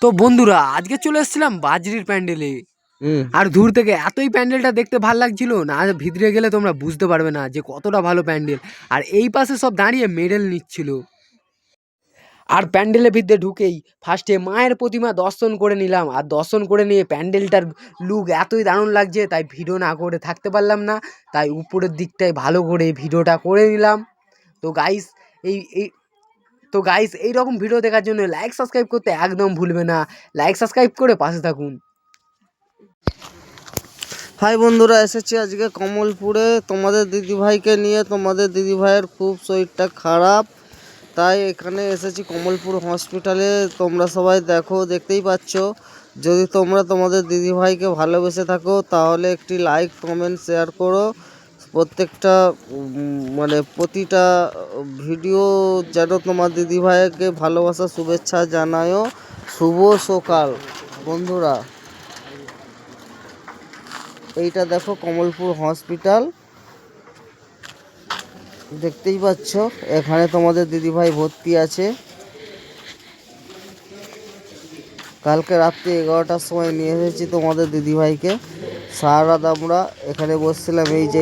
তো বন্ধুরা আজকে চলে এসেছিলাম বাজরির প্যান্ডেলে। আর দূর থেকে এতই প্যান্ডেলটা দেখতে ভালো লাগছিল না, ভিতরে গেলে তোমরা বুঝতে পারবে না যে কতটা ভালো প্যান্ডেল। আর এই পাশে সব দাঁড়িয়ে মেডেল নিচ্ছিল। আর প্যান্ডেলের ভিতরে ঢুকেই ফার্স্টে মায়ের প্রতিমা দর্শন করে নিলাম। আর দর্শন করে নিয়ে প্যান্ডেলটার লুক এতই দারুণ লাগছে, তাই ভিডিও না করে থাকতে পারলাম না, তাই উপরের দিকটায় ভালো করে ভিডিওটা করে নিলাম। তো গাইস এই এই তো গাইস এইরকম ভিডিও দেখার জন্য লাইক সাবস্ক্রাইব করতে একদম ভুলবে না। লাইক সাবস্ক্রাইব করে পাশে থাকুন। হাই বন্ধুরা, এসেছি আজকে কমলপুরে তোমাদের দিদিভাইকে নিয়ে। তোমাদের দিদিভাইয়ের খুব শরীরটা খারাপ, তাই এখানে এসেছি কমলপুর হসপিটালে। তোমরা সবাই দেখতেই পাচ্ছ। যদি তোমরা তোমাদের দিদিভাইকে ভালোবেসে থাকো তাহলে একটি লাইক কমেন্ট শেয়ার করো। প্রত্যেকটা প্রতিটা ভিডিও যেন তোমার দিদিভাইকে ভালোবাসা শুভেচ্ছা জানায়ও। শুভ সকাল বন্ধুরা। এইটা দেখো কমলপুর হসপিটাল, দেখতেই পাচ্ছ। এখানে তোমাদের দিদিভাই ভর্তি আছে। কালকে রাত্রি 11টার সময় নিয়ে এসেছি তোমাদের দিদিভাইকে। সারা রাত আমরা এখানে বসছিলাম। এই যে